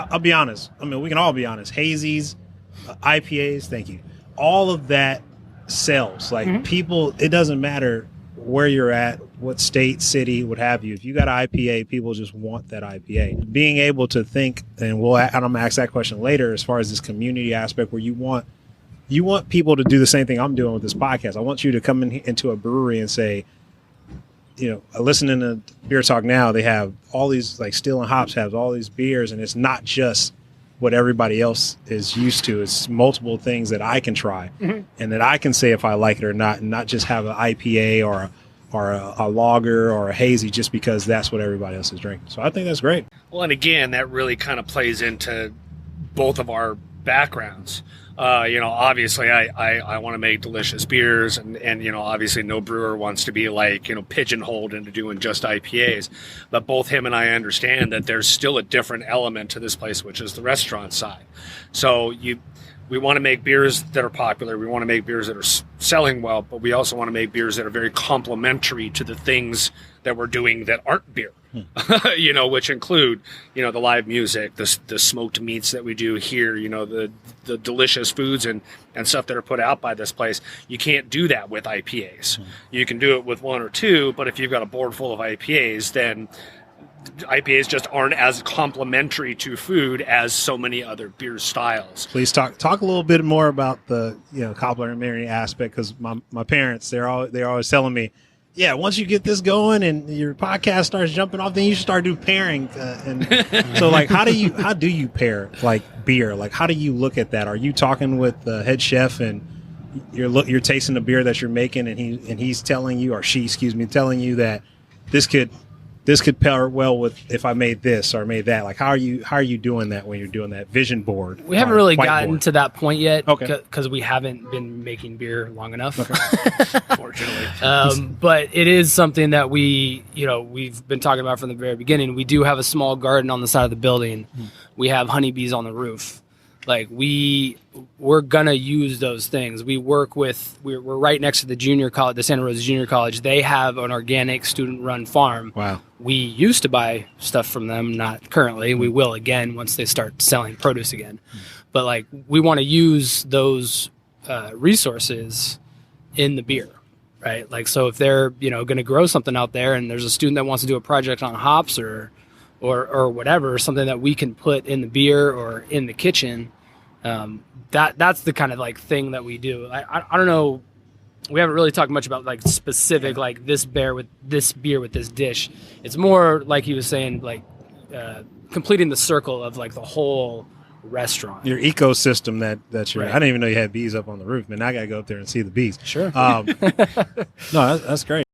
I'll be honest. I mean, we can all be honest. Hazies, IPAs, thank you. All of that sells. Like people, it doesn't matter where you're at, what state, city, what have you. If you got an IPA, people just want that IPA. Being able to think, and I'm going to ask that question later, as far as this community aspect where you want people to do the same thing I'm doing with this podcast. I want you to come into a brewery and say, listening to Beer Talk Now, they have all these, like Steele and Hops has all these beers, and it's not just what everybody else is used to. It's multiple things that I can try and that I can say if I like it or not, and not just have an IPA or a lager or a hazy just because that's what everybody else is drinking. So I think that's great. Well, and again, that really kind of plays into both of our backgrounds. Obviously I want to make delicious beers and obviously no brewer wants to be like, pigeonholed into doing just IPAs, but both him and I understand that there's still a different element to this place, which is the restaurant side. So we want to make beers that are popular. We want to make beers that are selling well, but we also want to make beers that are very complementary to the things that we're doing that aren't beer, which include, the live music, the smoked meats that we do here, the delicious foods and stuff that are put out by this place. You can't do that with IPAs. You can do it with one or two, but if you've got a board full of IPAs, then IPAs just aren't as complementary to food as so many other beer styles. Please talk a little bit more about the complementary aspect, because my parents they're always telling me, yeah, once you get this going and your podcast starts jumping off, then you should start doing pairing. So like, how do you pair like beer? Like, how do you look at that? Are you talking with the head chef and you're tasting the beer that you're making, and he's telling you, or she, telling you that this could pair well with if I made this or made that? Like, how are you doing that when you're doing that vision board? We haven't really gotten to that point yet, okay, because we haven't been making beer long enough, fortunately. But it is something that we've been talking about from the very beginning. We do have a small garden on the side of the building. We have honeybees on the roof. Like we're gonna use those things. We're right next to the junior college, the Santa Rosa Junior College. They have an organic student-run farm. Wow. We used to buy stuff from them, not currently. We will again once they start selling produce again. But like we want to use those resources in the beer, right? Like, so if they're going to grow something out there, and there's a student that wants to do a project on hops or whatever, something that we can put in the beer or in the kitchen. That's the kind of like thing that we do. I don't know. We haven't really talked much about like specific, like this beer with this dish. It's more like he was saying, like completing the circle of like the whole restaurant. Your ecosystem that's your, right. I didn't even know you had bees up on the roof, man. I got to go up there and see the bees. Sure. No, that's great.